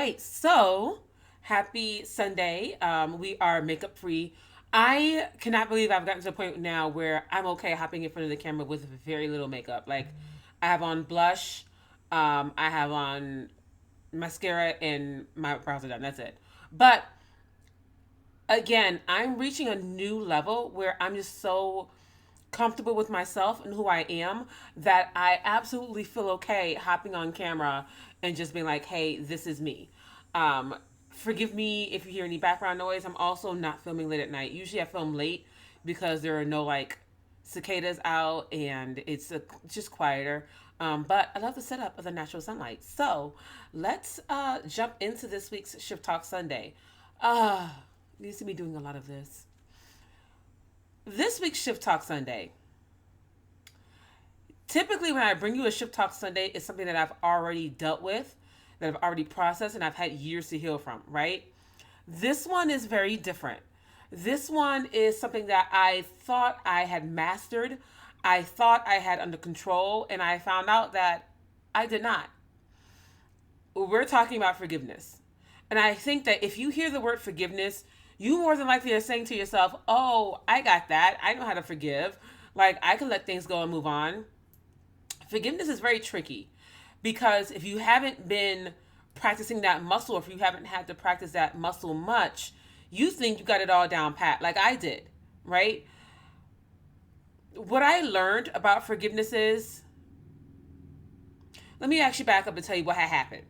right, so happy Sunday. We are makeup free. I cannot believe I've gotten to a point now where I'm okay hopping in front of the camera with very little makeup. Like, I have on blush, I have on mascara, and my brows are done. That's it. But again, I'm reaching a new level where I'm just so comfortable with myself and who I am that I absolutely feel okay hopping on camera and just being like, hey, this is me. Um, Forgive me if you hear any background noise. I'm also not filming late at night. Usually I film late because there are no like cicadas out and it's just quieter. But I love the setup of the natural sunlight. So let's jump into this week's Shift Talk Sunday. Uh, you see me doing a lot of this. This week's Shift Talk Sunday. Typically, when I bring you a Shift Talk Sunday, it's something that I've already dealt with, that I've already processed, and I've had years to heal from, right? This one is very different. This one is something that I thought I had mastered, I thought I had under control, and I found out that I did not. We're talking about forgiveness. And I think that if you hear the word forgiveness, you more than likely are saying to yourself, oh, I got that. I know how to forgive. Like, I can let things go and move on. Forgiveness is very tricky because if you haven't been practicing that muscle, or if you haven't had to practice that muscle much, you think you got it all down pat, like I did, right? What I learned about forgiveness is, let me actually back up and tell you what had happened.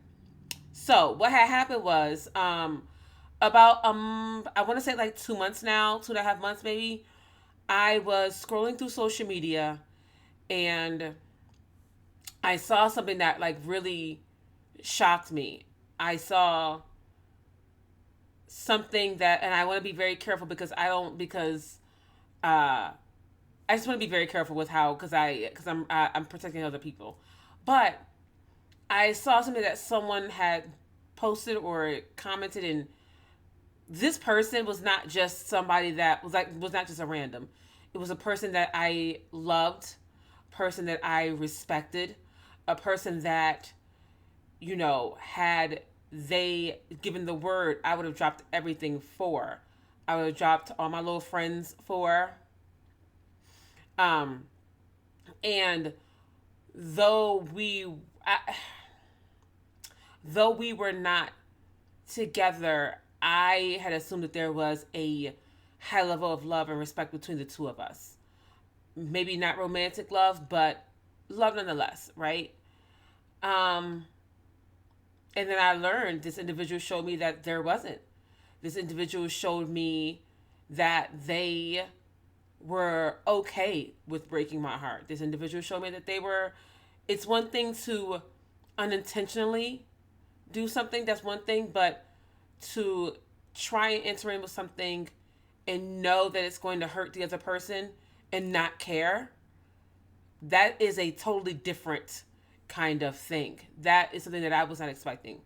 So what had happened was about I want to say like 2 months now, 2.5 months maybe. I was scrolling through social media and I saw something that like really shocked me. I saw something that, and I want to be very careful because uh, I just want to be very careful with how, I'm protecting other people. But I saw something that someone had posted or commented, and this person was not just somebody that was not just a random. It was a person that I loved, person that I respected, a person that, had they given the word, I would have dropped everything for. I would have dropped all my little friends for. Um, and though though we were not together, I had assumed that there was a high level of love and respect between the two of us. Maybe not romantic love, but love nonetheless, right? Um, and then I learned this individual showed me that there wasn't. This individual showed me that they were okay with breaking my heart. This individual showed me that it's one thing to unintentionally do something, that's one thing, but to try and enter in with something and know that it's going to hurt the other person and not care, that is a totally different kind of thing. That is something that I was not expecting.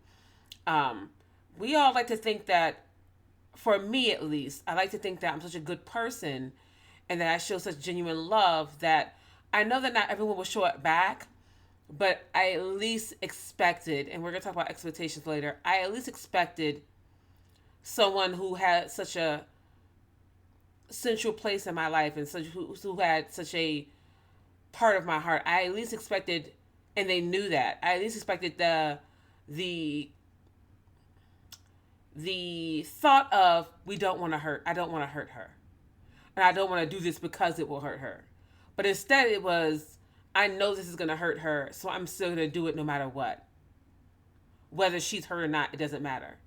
Um, we all like to think that, for me at least, I like to think that I'm such a good person and that I show such genuine love that I know that not everyone will show it back, but I at least expected, and we're going to talk about expectations later, I at least expected someone who had such a central place in my life and who had such a part of my heart. I at least expected, and they knew that. I at least expected the the thought of, we don't want to hurt. I don't want to hurt her, and I don't want to do this because it will hurt her. But instead, it was, I know this is going to hurt her, so I'm still going to do it no matter what. Whether she's hurt or not, it doesn't matter.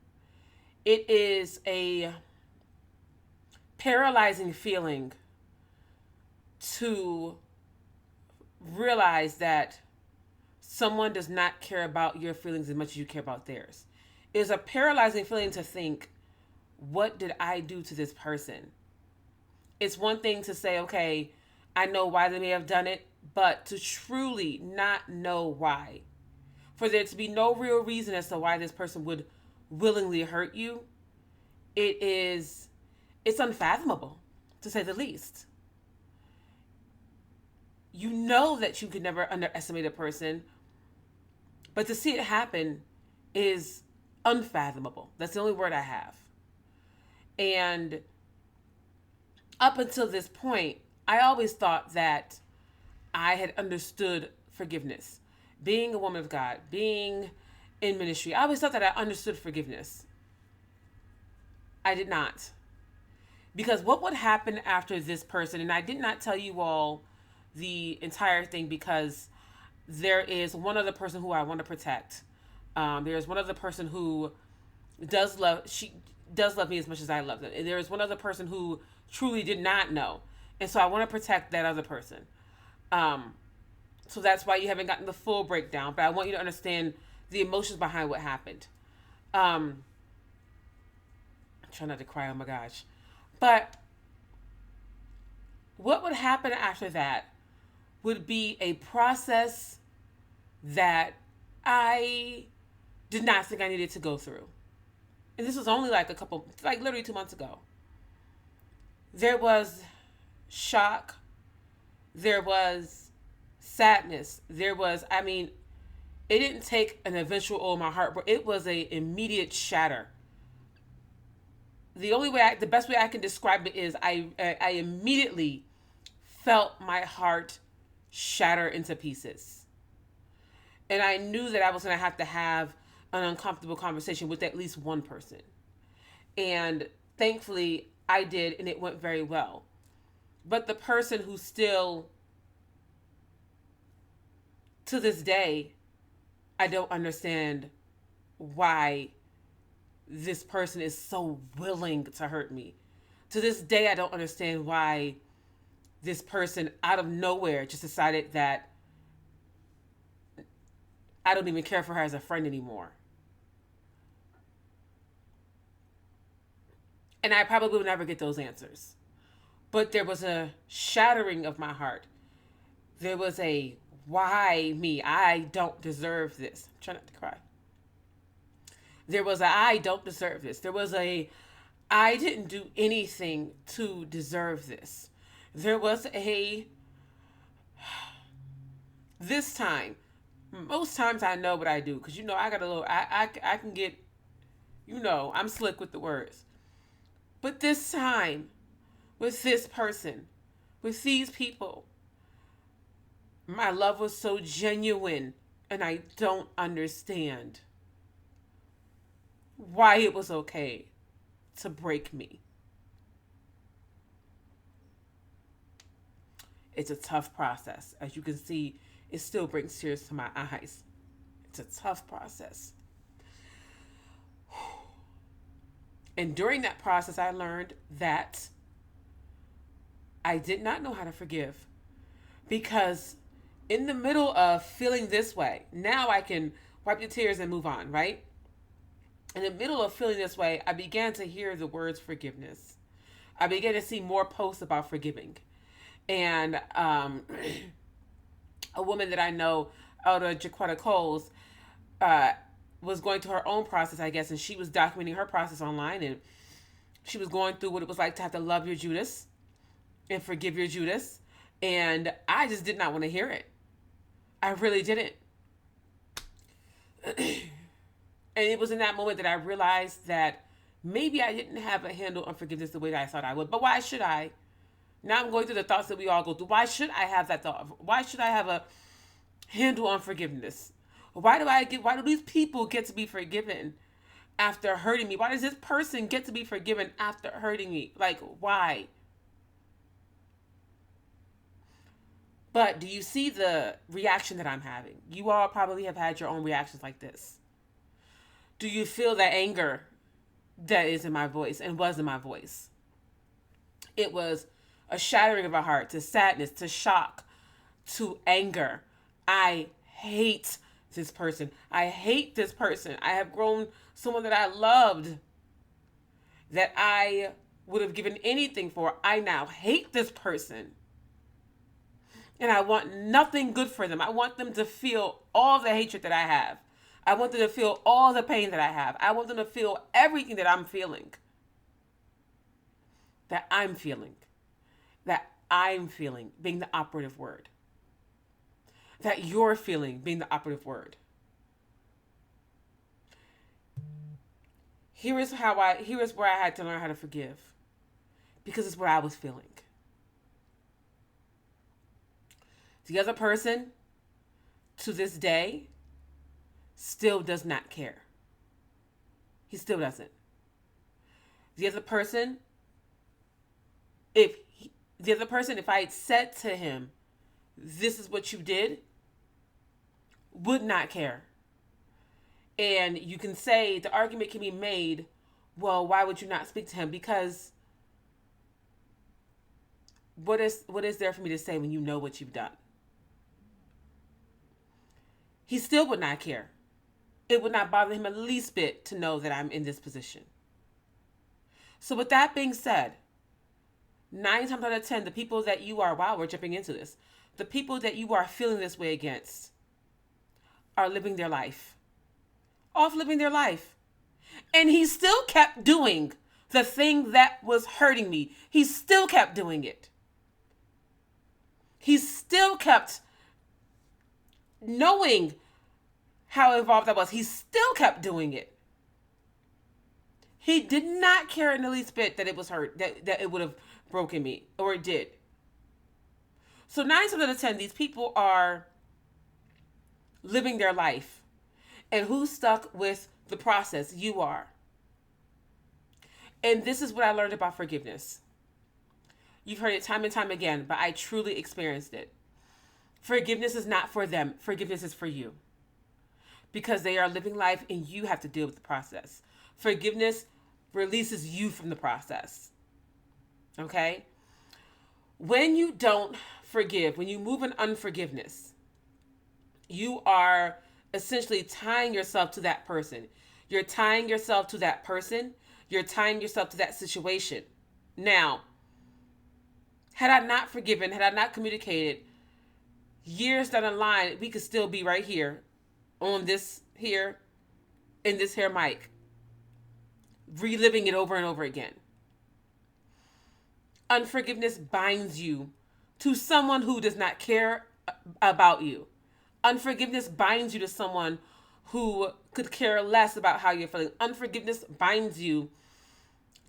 It is a paralyzing feeling to realize that someone does not care about your feelings as much as you care about theirs. It is a paralyzing feeling to think, what did I do to this person? It's one thing to say, okay, I know why they may have done it, but to truly not know why, for there to be no real reason as to why this person would willingly hurt you, it's unfathomable, to say the least. You know that you could never underestimate a person, but to see it happen is unfathomable. That's the only word I have. And up until this point, I always thought that I had understood forgiveness. Being a woman of God, being in ministry, I always thought that I understood forgiveness. I did not. Because what would happen after this person, and I did not tell you all the entire thing because there is one other person who I want to protect. There's one other person who she does love me as much as I love them. And there is one other person who truly did not know. And so I want to protect that other person. So that's why you haven't gotten the full breakdown, but I want you to understand the emotions behind what happened. I'm trying not to cry, oh my gosh. But what would happen after that would be a process that I did not think I needed to go through. And this was only like literally 2 months ago. There was shock. There was sadness. It didn't take an eventual, oh, my heart, but it was a immediate shatter. The best way I can describe it is I immediately felt my heart shatter into pieces. And I knew that I was going to have an uncomfortable conversation with at least one person. And thankfully I did, and it went very well. But the person who still, to this day, I don't understand why this person is so willing to hurt me. To this day, I don't understand why this person out of nowhere just decided that I don't even care for her as a friend anymore. And I probably will never get those answers. But there was a shattering of my heart. There was a, why me? I don't deserve this. I'm trying not to cry. There was a, I don't deserve this. There was a, I didn't do anything to deserve this. There was a, this time, most times I know what I do. Because, I got a little, I can get, I'm slick with the words. But this time, with this person, with these people, my love was so genuine, and I don't understand why it was okay to break me. It's a tough process. As you can see, it still brings tears to my eyes. It's a tough process. And during that process, I learned that I did not know how to forgive. Because in the middle of feeling this way, now I can wipe the tears and move on, right? In the middle of feeling this way, I began to hear the words forgiveness. I began to see more posts about forgiving. And a woman that I know, Elder Jaquetta Coles, was going through her own process, I guess, and she was documenting her process online, and she was going through what it was like to have to love your Judas and forgive your Judas, and I just did not want to hear it. I really didn't. And it was in that moment that I realized that maybe I didn't have a handle on forgiveness the way that I thought I would. But why should I? Now I'm going through the thoughts that we all go through. Why should I have that thought? Why should I have a handle on forgiveness? Why do these people get to be forgiven after hurting me? Why does this person get to be forgiven after hurting me? Like, why? But do you see the reaction that I'm having? You all probably have had your own reactions like this. Do you feel the anger that is in my voice and was in my voice? It was a shattering of our heart, to sadness, to shock, to anger. I hate this person. I hate this person. I have grown someone that I loved, that I would have given anything for. I now hate this person. And I want nothing good for them. I want them to feel all the hatred that I have. I want them to feel all the pain that I have. I want them to feel everything that I'm feeling. That I'm feeling. That I'm feeling being the operative word. That you're feeling being the operative word. Here is where I had to learn how to forgive, because it's what I was feeling. The other person, to this day, still does not care. He still doesn't. The other person, if I had said to him, "This is what you did," would not care. And you can say, the argument can be made, well, why would you not speak to him? Because what is there for me to say when you know what you've done? He still would not care. It would not bother him the least bit to know that I'm in this position. So with that being said, 9 times out of 10, the people that you are, wow, we're jumping into this, the people that you are feeling this way against are living their life. Off living their life. And he still kept doing the thing that was hurting me. He still kept doing it. He still kept knowing how involved I was. He still kept doing it. He did not care in the least bit that it was hurt, that it would have broken me, or it did. So 9 times out of 10, these people are living their life. And who's stuck with the process? You are. And this is what I learned about forgiveness. You've heard it time and time again, but I truly experienced it. Forgiveness is not for them. Forgiveness is for you. Because they are living life and you have to deal with the process. Forgiveness releases you from the process. Okay? When you don't forgive, when you move in unforgiveness, you are essentially tying yourself to that person. You're tying yourself to that person. You're tying yourself to that situation. Now, had I not forgiven, had I not communicated, years down the line, we could still be right here on this here, in this here mic, reliving it over and over again. Unforgiveness binds you to someone who does not care about you. Unforgiveness binds you to someone who could care less about how you're feeling. Unforgiveness binds you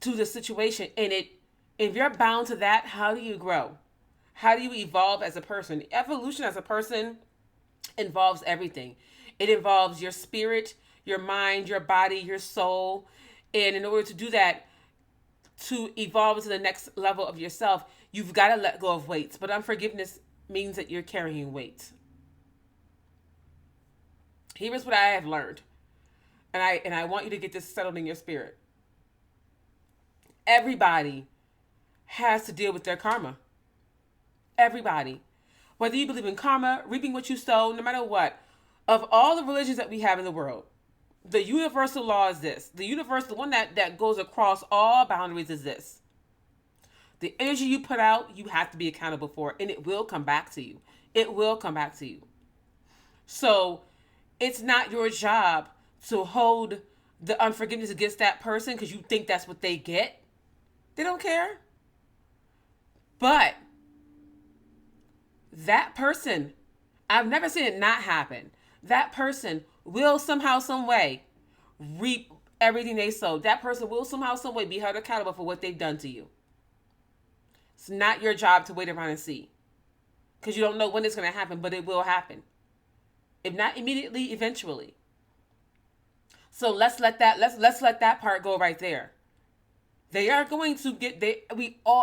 to the situation. And if you're bound to that, how do you grow? How do you evolve as a person? Evolution as a person involves everything. It involves your spirit, your mind, your body, your soul. And in order to do that, to evolve to the next level of yourself, you've got to let go of weights. But unforgiveness means that you're carrying weight. Here is what I have learned. And I want you to get this settled in your spirit. Everybody has to deal with their karma. Everybody. Whether you believe in karma, reaping what you sow, no matter what. Of all the religions that we have in the world, the universal law is this. The one that goes across all boundaries is this. The energy you put out, you have to be accountable for, and it will come back to you. It will come back to you. So it's not your job to hold the unforgiveness against that person because you think that's what they get. They don't care. But that person, I've never seen it not happen. That person will somehow, some way reap everything they sowed. That person will somehow, some way be held accountable for what they've done to you. It's not your job to wait around and see. Because you don't know when it's going to happen, but it will happen. If not immediately, eventually. So let's let that part go right there. They are going to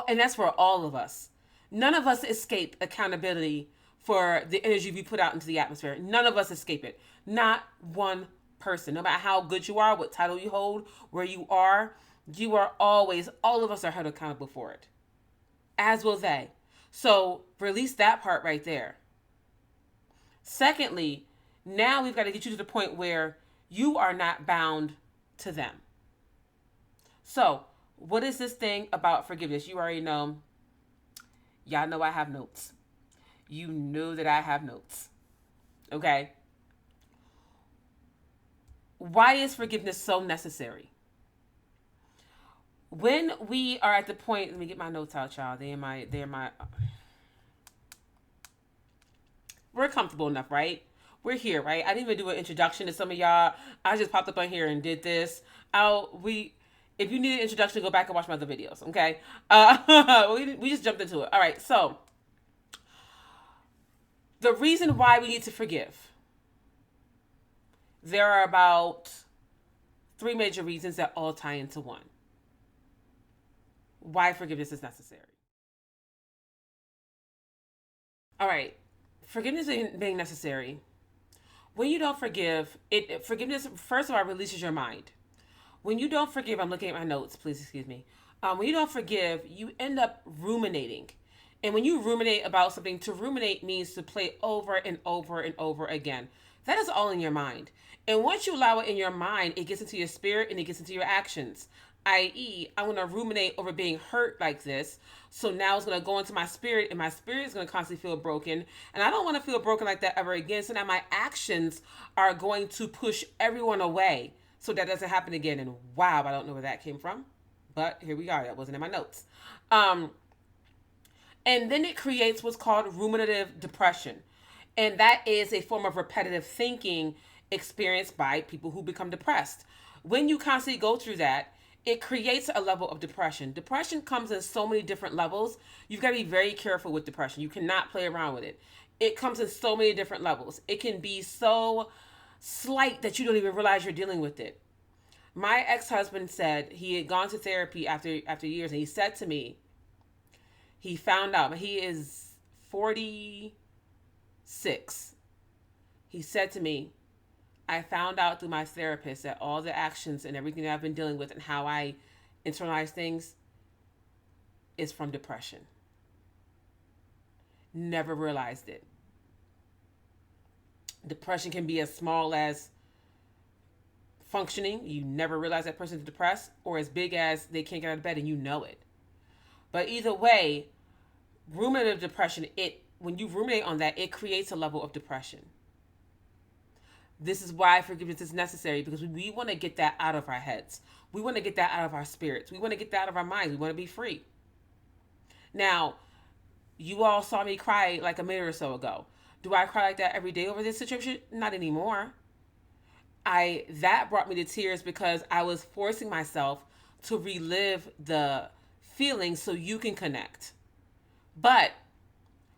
and that's for all of us. None of us escape accountability for the energy we put out into the atmosphere. None of us escape it. Not one person. No matter how good you are, what title you hold, where you are always, all of us are held accountable for it. As will they. So release that part right there. Secondly, now we've got to get you to the point where you are not bound to them. So, what is this thing about forgiveness? You already know. Y'all know I have notes. You know that I have notes. Okay? Why is forgiveness so necessary? When we are at the point, let me get my notes out, y'all. We're comfortable enough, right? we're here, right? I didn't even do an introduction to some of y'all. I just popped up on here and did this. If you need an introduction, go back and watch my other videos, okay? We just jumped into it. All right, so the reason why we need to forgive. There are about 3 major reasons that all tie into one. Why forgiveness is necessary. All right, forgiveness being necessary. When you don't forgive, forgiveness first of all releases your mind. When you don't forgive, I'm looking at my notes. Please excuse me. When you don't forgive, you end up ruminating. And when you ruminate about something, to ruminate means to play over and over and over again. That is all in your mind. And once you allow it in your mind, it gets into your spirit and it gets into your actions. I.e., I'm going to ruminate over being hurt like this. So now it's going to go into my spirit, and my spirit is going to constantly feel broken. And I don't want to feel broken like that ever again. So now my actions are going to push everyone away so that doesn't happen again. And wow, I don't know where that came from. But here we are. That wasn't in my notes. And then it creates what's called ruminative depression. And that is a form of repetitive thinking experienced by people who become depressed. When you constantly go through that, it creates a level of depression. Depression comes in so many different levels. You've got to be very careful with depression. You cannot play around with it. It comes in so many different levels. It can be so slight that you don't even realize you're dealing with it. My ex-husband said he had gone to therapy after years, and he said to me, he found out, he is 46. He said to me, I found out through my therapist that all the actions and everything that I've been dealing with and how I internalize things is from depression. Never realized it. Depression can be as small as functioning. You never realize that person's depressed, or as big as they can't get out of bed and you know it. But either way, ruminative depression, when you ruminate on that, it creates a level of depression. This is why forgiveness is necessary, because we want to get that out of our heads. We want to get that out of our spirits. We want to get that out of our minds. We want to be free. Now, you all saw me cry like a minute or so ago. Do I cry like that every day over this situation? Not anymore. That brought me to tears because I was forcing myself to relive the feelings so you can connect. But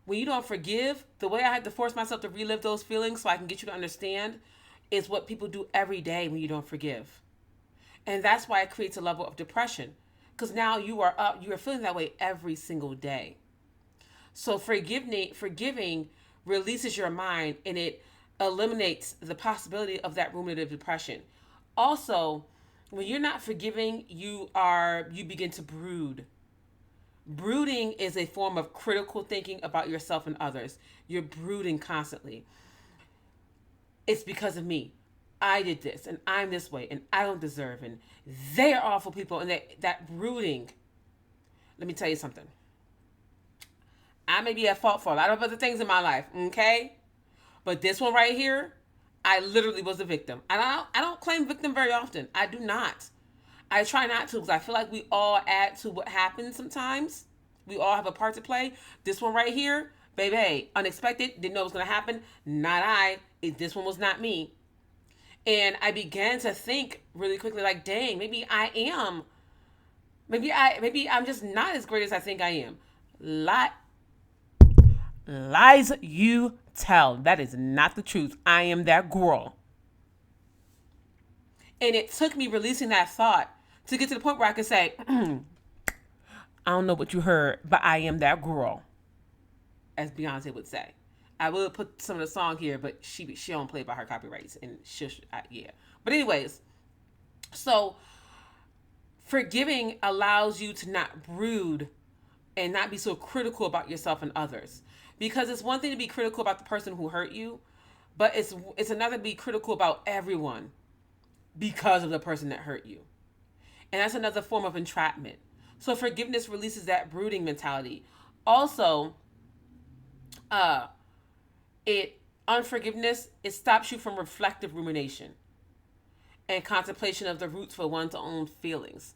when you don't forgive, the way I had to force myself to relive those feelings so I can get you to understand is what people do every day when you don't forgive. And that's why it creates a level of depression, because now you are feeling that way every single day. So forgiving releases your mind, and it eliminates the possibility of that ruminative depression. Also, when you're not forgiving, you begin to brood. Brooding is a form of critical thinking about yourself and others. You're brooding constantly. It's because of me. I did this, and I'm this way, and I don't deserve, and they are awful people. And that brooding, let me tell you something. I may be at fault for a lot of other things in my life, okay? But this one right here, I literally was a victim. And I don't claim victim very often. I do not. I try not to, because I feel like we all add to what happens sometimes. We all have a part to play. This one right here, baby, unexpected, didn't know it was going to happen. Not I. This one was not me. And I began to think really quickly, like, dang, maybe I'm just not as great as I think I am. Lies you tell. That is not the truth. I am that girl. And it took me releasing that thought to get to the point where I could say, I don't know what you heard, but I am that girl, as Beyonce would say. I will put some of the song here, but she don't play by her copyrights, and yeah. But anyways, so forgiving allows you to not brood and not be so critical about yourself and others. Because it's one thing to be critical about the person who hurt you, but it's another to be critical about everyone because of the person that hurt you. And that's another form of entrapment. So forgiveness releases that brooding mentality. Also, unforgiveness, it stops you from reflective rumination and contemplation of the roots for one's own feelings.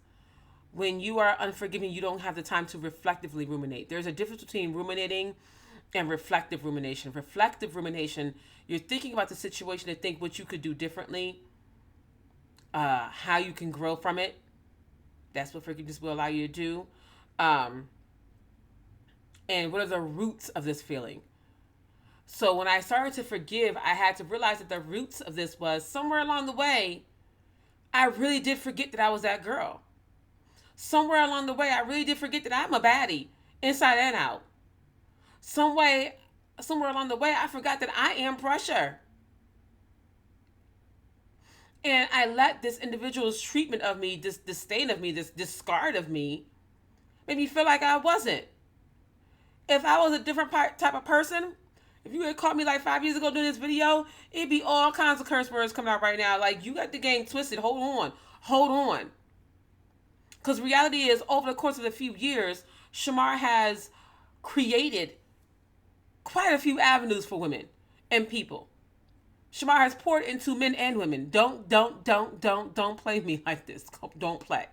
When you are unforgiving, you don't have the time to reflectively ruminate. There's a difference between ruminating and reflective rumination. Reflective rumination, you're thinking about the situation to think what you could do differently, how you can grow from it. That's what forgiveness will allow you to do. Um, and what are the roots of this feeling? So when I started to forgive, I had to realize that the roots of this was somewhere along the way, I really did forget that I was that girl. Somewhere along the way, I really did forget that I'm a baddie, inside and out. Somewhere along the way, I forgot that I am pressure. And I let this individual's treatment of me, this disdain of me, this discard of me, made me feel like I wasn't. If I was a different type of person, if you had caught me like 5 years ago doing this video, it'd be all kinds of curse words coming out right now. Like, you got the game twisted. Hold on. Hold on. Because reality is, over the course of a few years, Shamar has created quite a few avenues for women and people. Shamar has poured into men and women. Don't play me like this. Don't play.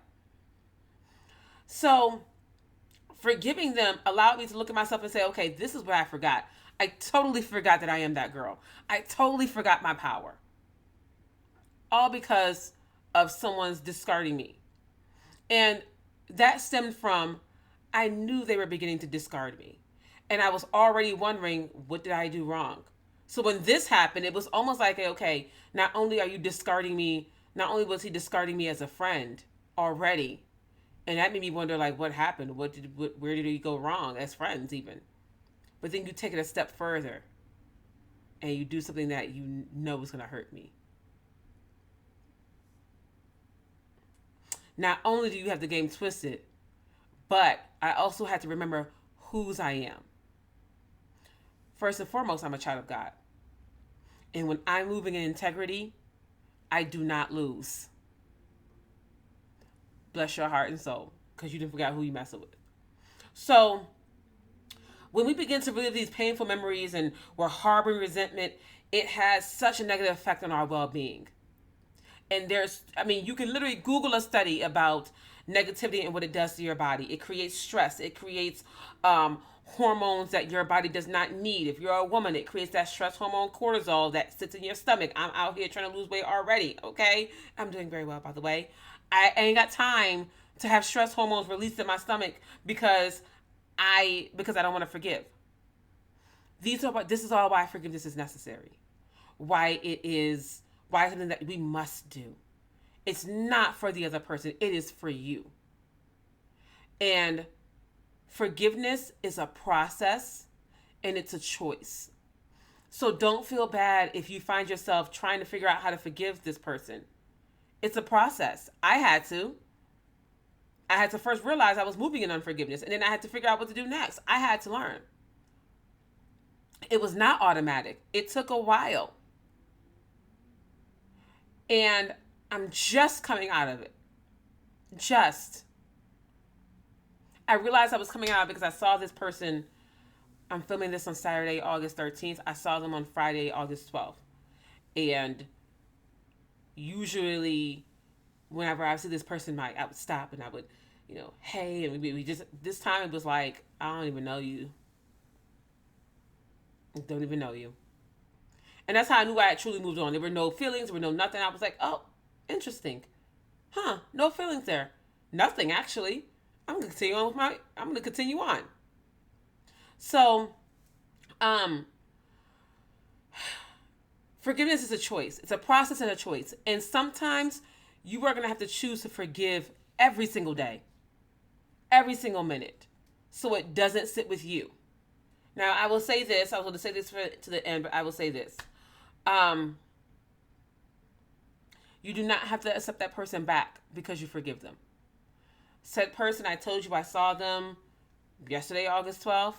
So, forgiving them allowed me to look at myself and say, okay, this is what I forgot. I totally forgot that I am that girl. I totally forgot my power. All because of someone's discarding me. And that stemmed from, I knew they were beginning to discard me. And I was already wondering, what did I do wrong? So when this happened, it was almost like, okay, not only are you discarding me, not only was he discarding me as a friend already, and that made me wonder, like, what happened? Where did he go wrong as friends even? But then you take it a step further and you do something that you know is going to hurt me. Not only do you have the game twisted, but I also had to remember whose I am. First and foremost, I'm a child of God. And when I'm moving in integrity, I do not lose. Bless your heart and soul, because you didn't forget who you messing with. So, when we begin to relive these painful memories and we're harboring resentment, it has such a negative effect on our well-being. And you can literally Google a study about negativity and what it does to your body. It creates stress. It creates hormones that your body does not need. If you're a woman, it creates that stress hormone cortisol that sits in your stomach. I'm out here trying to lose weight already, okay? I'm doing very well, by the way. I ain't got time to have stress hormones released in my stomach because I don't want to forgive. This is all why forgiveness is necessary. Why it's something that we must do. It's not for the other person. It is for you. And forgiveness is a process and it's a choice. So don't feel bad if you find yourself trying to figure out how to forgive this person. It's a process. I had to first realize I was moving in unforgiveness, and then I had to figure out what to do next. I had to learn. It was not automatic. It took a while. And I'm just coming out of it. I realized I was coming out because I saw this person. I'm filming this on Saturday, August 13th. I saw them on Friday, August 12th. And usually whenever I see this person, I would stop and I would, hey, and we just, this time it was like, I don't even know you. Don't even know you. And that's how I knew I had truly moved on. There were no feelings, there were no nothing. I was like, oh, interesting. No feelings there. Nothing, actually. I'm going to continue on. So, forgiveness is a choice. It's a process and a choice. And sometimes you are going to have to choose to forgive every single day, every single minute, so it doesn't sit with you. Now, I will say this. I was going to say this to the end, but I will say this. You do not have to accept that person back because you forgive them. Said person, I told you I saw them yesterday, August 12th,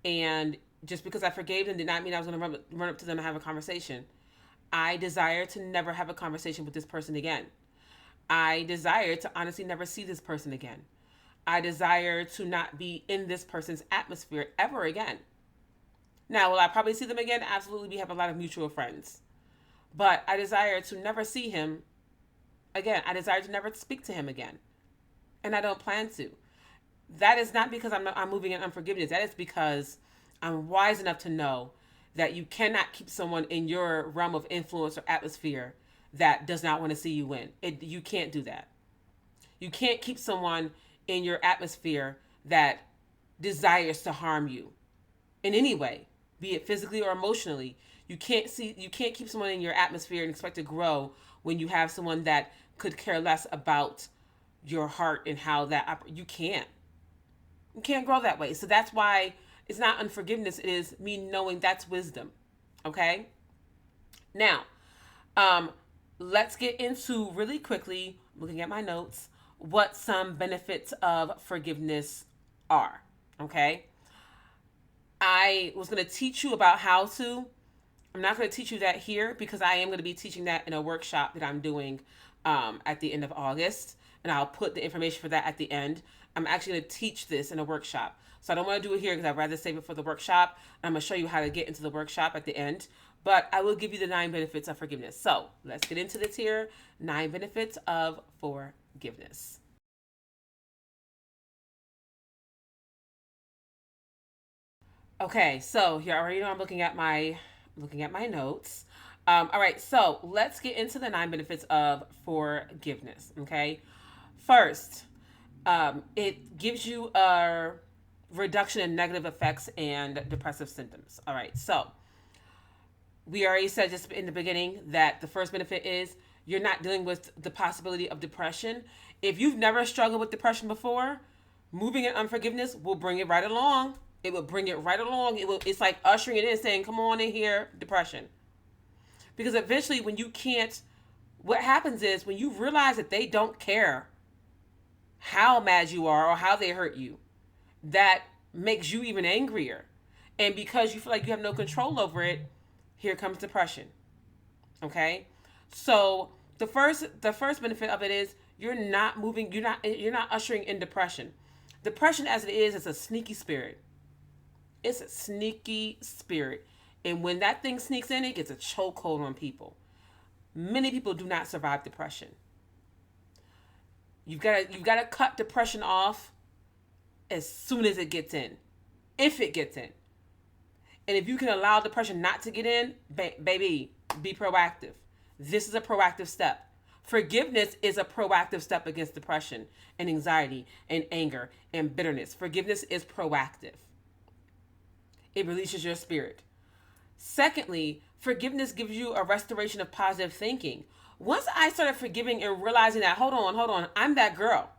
and just because I forgave them did not mean I was going to run up to them and have a conversation. I desire to never have a conversation with this person again. I desire to honestly never see this person again. I desire to not be in this person's atmosphere ever again. Now, will I probably see them again? Absolutely. We have a lot of mutual friends. But I desire to never see him again. I desire to never speak to him again. And I don't plan to. That is not because I'm moving in unforgiveness. That is because I'm wise enough to know that you cannot keep someone in your realm of influence or atmosphere that does not want to see you win. You can't do that. You can't keep someone in your atmosphere that desires to harm you in any way, be it physically or emotionally. You can't keep someone in your atmosphere and expect to grow when you have someone that could care less about your heart and how that you can't. You can't grow that way. So that's why it's not unforgiveness, it is me knowing that's wisdom. Okay? Now, um, let's get into really quickly, looking at my notes, what some benefits of forgiveness are. Okay? I was going to teach you about how to. I'm not going to teach you that here because I am going to be teaching that in a workshop that I'm doing at the end of August. And I'll put the information for that at the end. I'm actually going to teach this in a workshop. So I don't want to do it here because I'd rather save it for the workshop. I'm going to show you how to get into the workshop at the end. But I will give you the 9 benefits of forgiveness. So let's get into this here. 9 benefits of forgiveness. Okay, so you already know I'm looking at my notes. All right, so let's get into the 9 benefits of forgiveness. Okay, first, it gives you a reduction in negative effects and depressive symptoms. All right, so we already said just in the beginning that the first benefit is you're not dealing with the possibility of depression. If you've never struggled with depression before, moving in unforgiveness will bring it right along. It will bring it right along. It's like ushering it in, saying, "Come on in here, depression." Because eventually, when you can't, what happens is when you realize that they don't care how mad you are or how they hurt you, that makes you even angrier. And because you feel like you have no control over it, here comes depression. Okay? So the first benefit of it is you're not ushering in depression. Depression as it is a sneaky spirit. It's a sneaky spirit. And when that thing sneaks in, it gets a chokehold on people. Many people do not survive depression. You've got to cut depression off as soon as it gets in. If it gets in. And if you can allow depression not to get in, baby, be proactive. This is a proactive step. Forgiveness is a proactive step against depression and anxiety and anger and bitterness. Forgiveness is proactive. It releases your spirit. Secondly, forgiveness gives you a restoration of positive thinking. Once I started forgiving and realizing that, hold on, I'm that girl.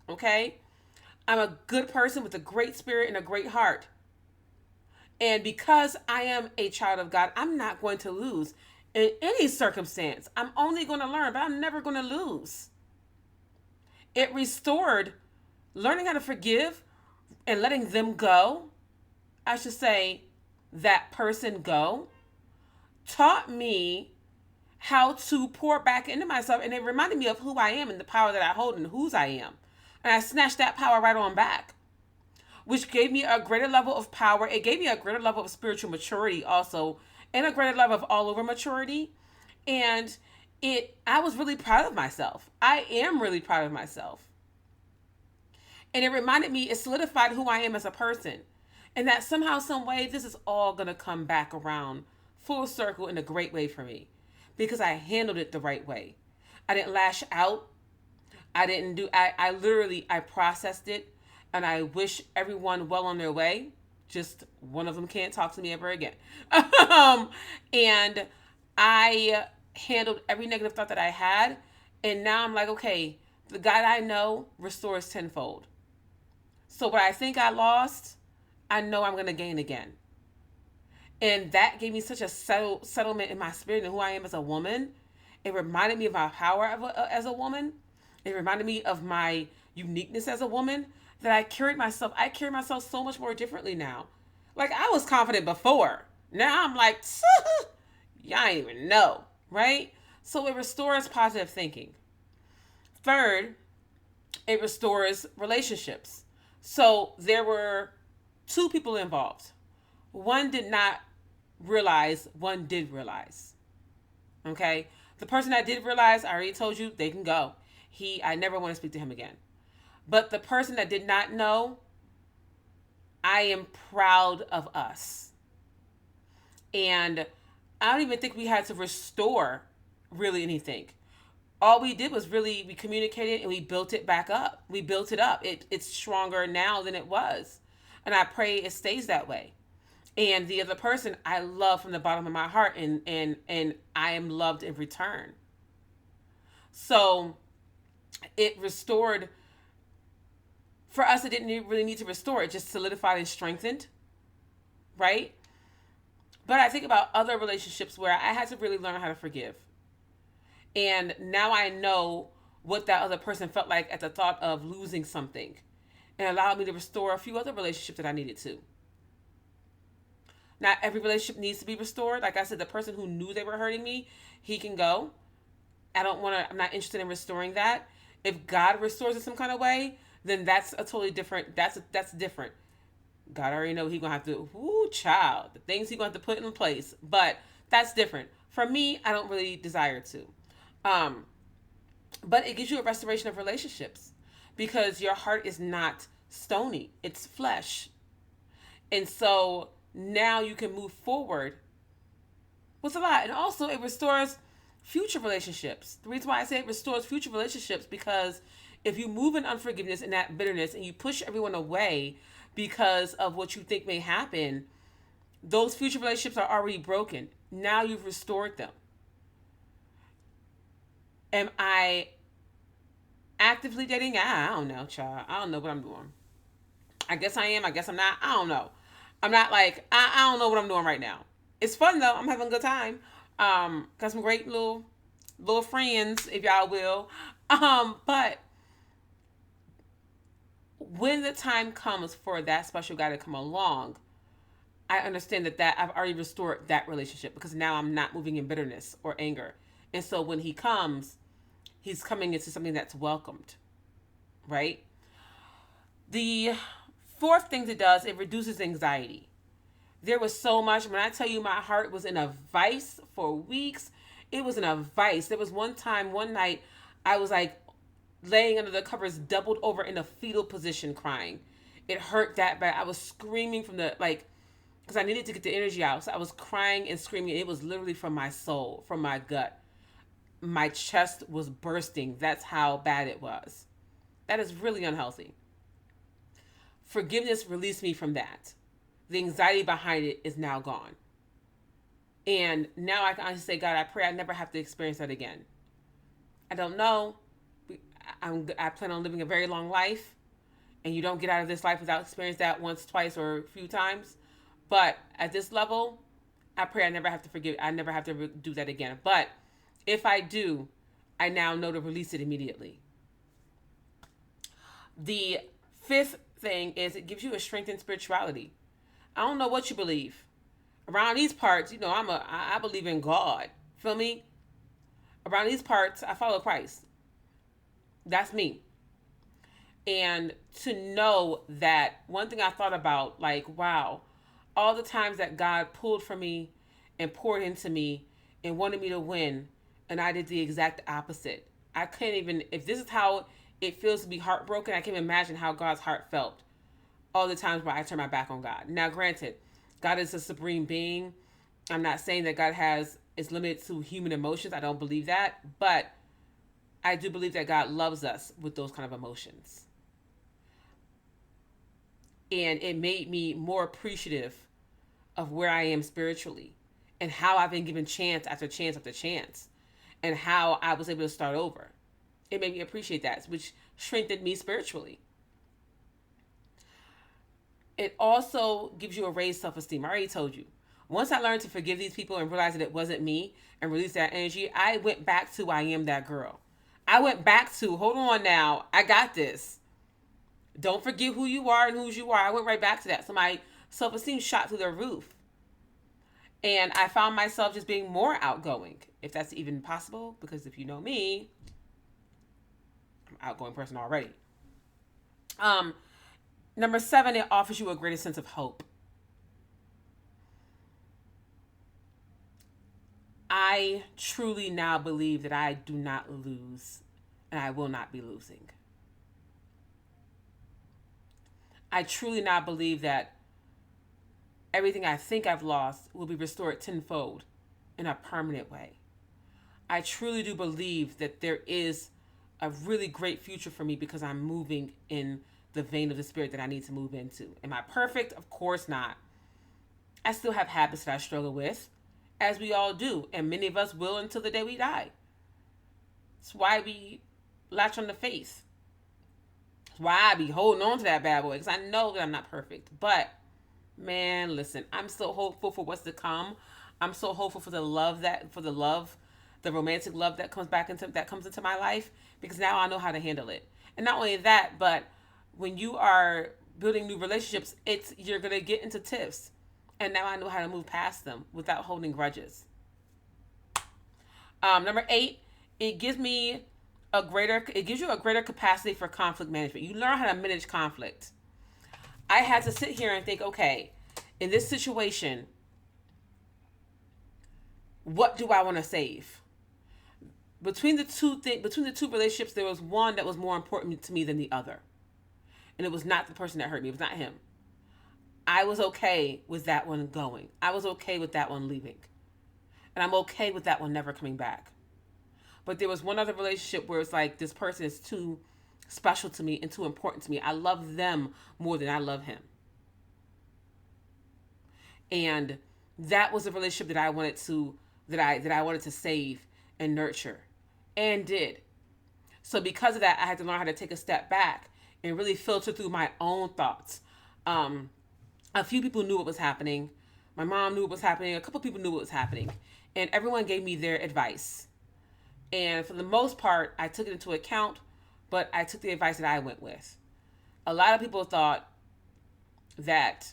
Okay? I'm a good person with a great spirit and a great heart. And because I am a child of God, I'm not going to lose in any circumstance. I'm only going to learn, but I'm never going to lose. It restored learning how to forgive and letting them go. I should say that person go, taught me how to pour back into myself. And it reminded me of who I am and the power that I hold and whose I am. And I snatched that power right on back, which gave me a greater level of power. It gave me a greater level of spiritual maturity also, and a greater level of all over maturity. And I was really proud of myself. I am really proud of myself. And it reminded me, it solidified who I am as a person. And that somehow, some way, this is all going to come back around full circle in a great way for me. Because I handled it the right way. I didn't lash out. I literally processed it. And I wish everyone well on their way. Just one of them can't talk to me ever again. And I handled every negative thought that I had. And now I'm like, okay, the God I know restores tenfold. So what I think I lost, I know I'm going to gain again. And that gave me such a settlement in my spirit and who I am as a woman. It reminded me of my power as a woman. It reminded me of my uniqueness as a woman, that I carry myself so much more differently now. Like, I was confident before. Now I'm like, y'all ain't even know, right? So it restores positive thinking. Third, it restores relationships. So there were 2 people involved. One did not realize, one did realize. Okay? The person that did realize, I already told you, they can go. I never want to speak to him again. But the person that did not know, I am proud of us. And I don't even think we had to restore really anything. All we did was really we communicated and we built it back up. We built it up. It's stronger now than it was. And I pray it stays that way. And the other person I love from the bottom of my heart, and I am loved in return. So it restored for us. It didn't really need to restore, it just solidified and strengthened, right? But I think about other relationships where I had to really learn how to forgive. And now I know what that other person felt like at the thought of losing something, and allowed me to restore a few other relationships that I needed to. Not every relationship needs to be restored. Like I said, the person who knew they were hurting me, he can go. I'm not interested in restoring that. If God restores in some kind of way, then that's a totally different, that's different. God already know He gonna have to, child, the things He gonna have to put in place. But that's different. For me, I don't really desire to. Um, but it gives you a restoration of relationships because your heart is not stony, it's flesh. And so now you can move forward with a lot. And also it restores future relationships. The reason why I say it restores future relationships, because if you move in unforgiveness and that bitterness and you push everyone away because of what you think may happen, those future relationships are already broken. Now you've restored them. Am I actively dating? I don't know, child. I don't know what I'm doing. I guess I am. I guess I'm not. I don't know. I'm not like, I don't know what I'm doing right now. It's fun though. I'm having a good time. Got some great little friends, if y'all will. But when the time comes for that special guy to come along, I understand that I've already restored that relationship, because now I'm not moving in bitterness or anger. And so when he comes, he's coming into something that's welcomed, right? The fourth thing it does, it reduces anxiety. There was so much. When I tell you my heart was in a vice for weeks, it was in a vice. There was one night, I was like laying under the covers, doubled over in a fetal position, crying. It hurt that bad. I was screaming from because I needed to get the energy out. So I was crying and screaming. It was literally from my soul, from my gut. My chest was bursting. That's how bad it was. That is really unhealthy. Forgiveness released me from that. The anxiety behind it is now gone. And now I can honestly say, God, I pray I never have to experience that again. I don't know. I plan on living a very long life, and you don't get out of this life without experiencing that once, twice, or a few times. But at this level, I pray I never have to forgive. I never have to do that again. But if I do, I now know to release it immediately. The fifth thing is it gives you a strengthened spirituality. I don't know what you believe. Around these parts, I believe in God. Feel me? Around these parts, I follow Christ. That's me. And to know that, one thing I thought about, like, wow, all the times that God pulled for me and poured into me and wanted me to win, and I did the exact opposite. I can't even, if this is how it feels to be heartbroken, I can't imagine how God's heart felt all the times where I turn my back on God. Now, granted, God is a supreme being. I'm not saying that God is limited to human emotions. I don't believe that. But I do believe that God loves us with those kind of emotions. And it made me more appreciative of where I am spiritually and how I've been given chance after chance after chance and how I was able to start over. It made me appreciate that, which strengthened me spiritually. It also gives you a raised self-esteem. I already told you. Once I learned to forgive these people and realize that it wasn't me and release that energy, I went back to I am that girl. I went back to, hold on now, I got this. Don't forget who you are and whose you are. I went right back to that. So my self-esteem shot through the roof. And I found myself just being more outgoing, if that's even possible, because if you know me, I'm an outgoing person already. Number 7, it offers you a greater sense of hope. I truly now believe that I do not lose, and I will not be losing. I truly not believe that everything I think I've lost will be restored tenfold in a permanent way. I truly do believe that there is a really great future for me because I'm moving in the vein of the spirit that I need to move into. Am I perfect? Of course not. I still have habits that I struggle with, as we all do, and many of us will until the day we die. That's why we latch on to faith. That's why I be holding on to that bad boy, because I know that I'm not perfect. But man, listen, I'm so hopeful for what's to come. I'm so hopeful for the love, the romantic love that comes into my life, because now I know how to handle it. And not only that, but when you are building new relationships, it's you're gonna get into tiffs, and now I know how to move past them without holding grudges. Number 8, it gives me it gives you a greater capacity for conflict management. You learn how to manage conflict. I had to sit here and think, okay, in this situation, what do I want to save? Between the two relationships, there was one that was more important to me than the other, and it was not the person that hurt me. It was not him. I was okay with that one going. I was okay with that one leaving, and I'm okay with that one never coming back. But there was one other relationship where it's like, this person is too special to me and too important to me. I love them more than I love him. And that was a relationship that I wanted to save and nurture, and did. So because of that, I had to learn how to take a step back and really filter through my own thoughts. A few people knew what was happening. My mom knew what was happening. A couple people knew what was happening, and everyone gave me their advice. And for the most part, I took it into account, but I took the advice that I went with. A lot of people thought that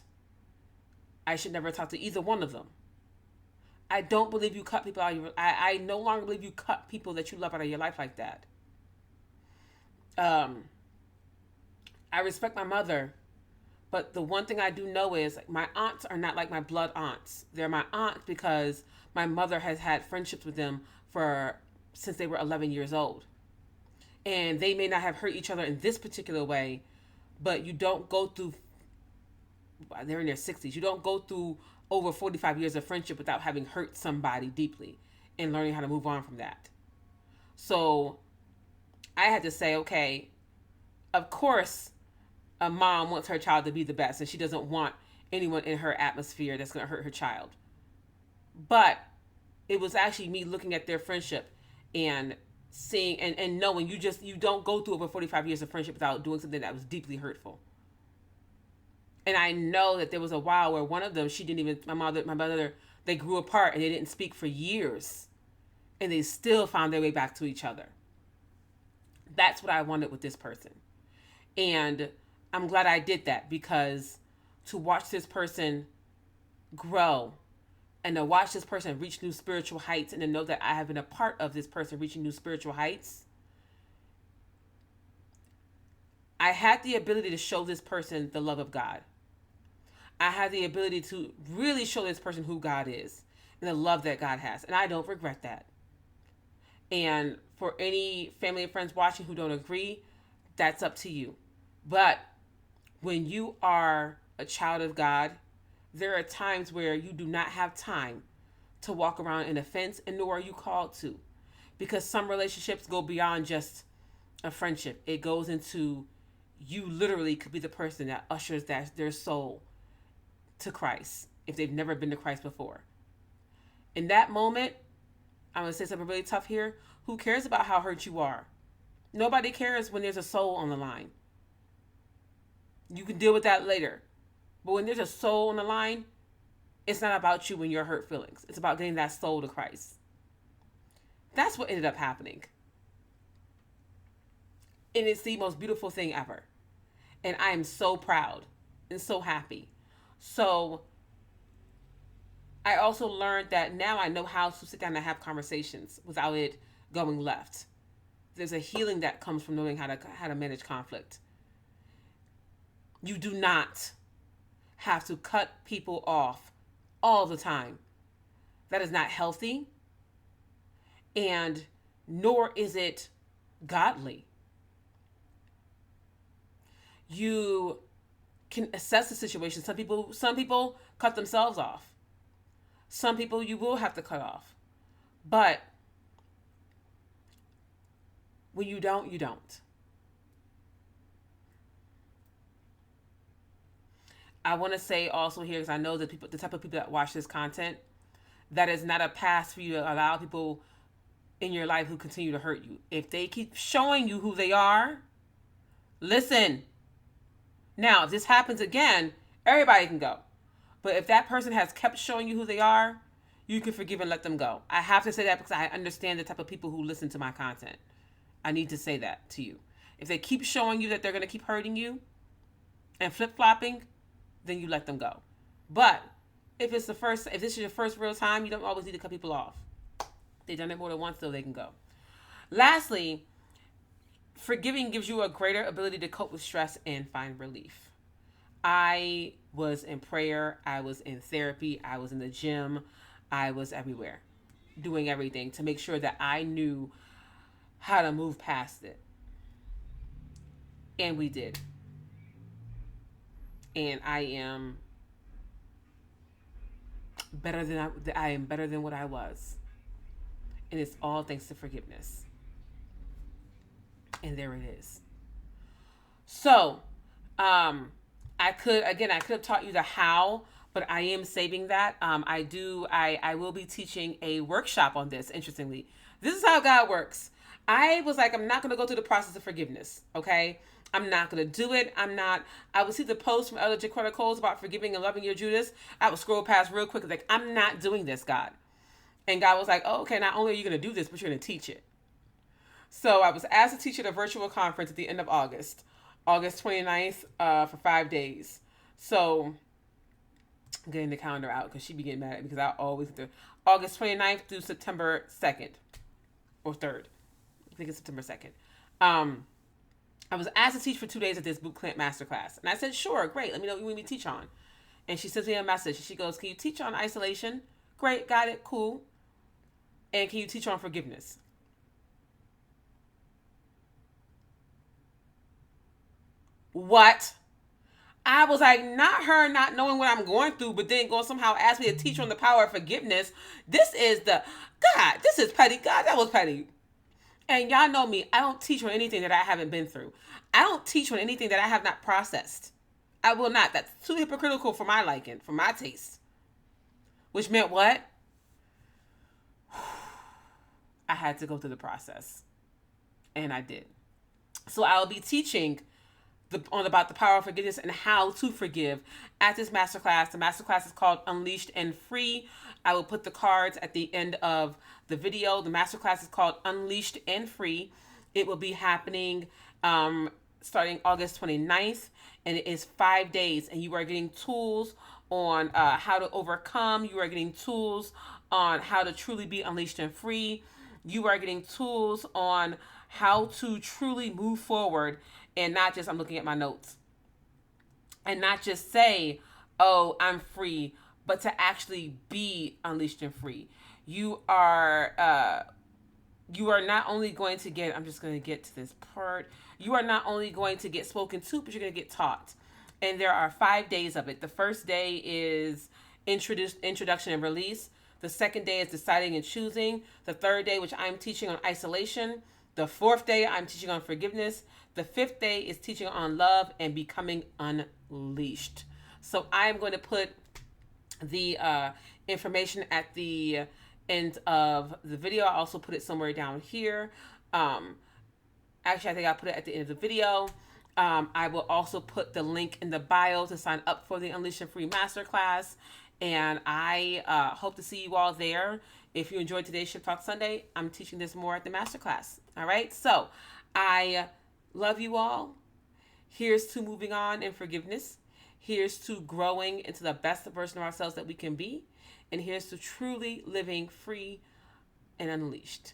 I should never talk to either one of them. I don't believe you cut people out of your... I no longer believe you cut people that you love out of your life like that. I respect my mother, but the one thing I do know is my aunts are not like my blood aunts. They're my aunts because my mother has had friendships with them since they were 11 years old. And they may not have hurt each other in this particular way, but you don't go through... They're in their 60s. You don't go through over 45 years of friendship without having hurt somebody deeply and learning how to move on from that. So I had to say, okay, of course, a mom wants her child to be the best, and she doesn't want anyone in her atmosphere that's going to hurt her child. But it was actually me looking at their friendship and seeing and knowing you don't go through over 45 years of friendship without doing something that was deeply hurtful. And I know that there was a while where one of them, my mother, they grew apart and they didn't speak for years. And they still found their way back to each other. That's what I wanted with this person. And I'm glad I did that, because to watch this person grow and to watch this person reach new spiritual heights, and to know that I have been a part of this person reaching new spiritual heights, I had the ability to show this person the love of God. I had the ability to really show this person who God is and the love that God has. And I don't regret that. And for any family and friends watching who don't agree, that's up to you. But when you are a child of God, there are times where you do not have time to walk around in offense, and nor are you called to. Because some relationships go beyond just a friendship. It goes into, you literally could be the person that ushers their soul to Christ if they've never been to Christ before. In that moment, I'm going to say something really tough here. Who cares about how hurt you are? Nobody cares when there's a soul on the line. You can deal with that later. But when there's a soul on the line, it's not about you and your hurt feelings. It's about getting that soul to Christ. That's what ended up happening. And it's the most beautiful thing ever. And I am so proud and so happy. So I also learned that now I know how to sit down and have conversations without it going left. There's a healing that comes from knowing how to manage conflict. You do not have to cut people off all the time. That is not healthy, and nor is it godly. You can assess the situation. Some people cut themselves off. Some people you will have to cut off. But when you don't, you don't. I want to say also here, because I know that the type of people that watch this content, that is not a pass for you to allow people in your life who continue to hurt you. If they keep showing you who they are, listen. Now, if this happens again, everybody can go. But if that person has kept showing you who they are, you can forgive and let them go. I have to say that because I understand the type of people who listen to my content. I need to say that to you. If they keep showing you that they're going to keep hurting you and flip-flopping, then you let them go. But if this is your first real time, you don't always need to cut people off. They've done it more than once, so they can go. Lastly, forgiving gives you a greater ability to cope with stress and find relief. I was in prayer. I was in therapy. I was in the gym. I was everywhere, doing everything to make sure that I knew how to move past it. And we did. And I am better than I am better than what I was. And it's all thanks to forgiveness. And there it is. So, I could have taught you the how, but I am saving that. I will be teaching a workshop on this, interestingly. This is how God works. I was like, I'm not going to go through the process of forgiveness, okay? I'm not going to do it. I would see the post from Elder Jaquetta Coles about forgiving and loving your Judas. I would scroll past real quick, like, I'm not doing this, God. And God was like, oh, okay, not only are you going to do this, but you're going to teach it. So I was asked to teach at a virtual conference at the end of August 29th, for 5 days. So I'm getting the calendar out because she'd be getting mad at me because I always do August 29th through September 2nd or 3rd. I think it's September 2nd. I was asked to teach for 2 days at this bootcamp masterclass. And I said, sure, great. Let me know what you want me to teach on. And she sends me a message. She goes, can you teach on isolation? Great, got it, cool. And can you teach on forgiveness? What? I was like, not her not knowing what I'm going through, but then going somehow ask me to teach on the power of forgiveness. This is petty. God, that was petty. And y'all know me. I don't teach on anything that I haven't been through. I don't teach on anything that I have not processed. I will not. That's too hypocritical for my liking, for my taste. Which meant what? I had to go through the process. And I did. So I'll be teaching about the power of forgiveness and how to forgive at this masterclass. The masterclass is called Unleashed and Free. I will put the cards at the end of the video. The masterclass is called Unleashed and Free. It will be happening starting August 29th, and it is 5 days. And you are getting tools on how to overcome. You are getting tools on how to truly be unleashed and free. You are getting tools on how to truly move forward and not just, I'm looking at my notes, and not just say, oh, I'm free, but to actually be unleashed and free. You are not only going to get, I'm just going to get to this part. You are not only going to get spoken to, but you're going to get taught. And there are 5 days of it. The first day is introduction and release. The second day is deciding and choosing. The third day, which I'm teaching on isolation. The fourth day, I'm teaching on forgiveness. The fifth day is teaching on love and becoming unleashed. So I'm going to put the information at the end of the video. I also put it somewhere down here. Actually, I think I'll put it at the end of the video. I will also put the link in the bio to sign up for the Unleashed and Free Masterclass. And I hope to see you all there. If you enjoyed today's Ship Talk Sunday, I'm teaching this more at the Masterclass. All right? So I love you all. Here's to moving on in forgiveness. Here's to growing into the best version of ourselves that we can be. And here's to truly living free and unleashed.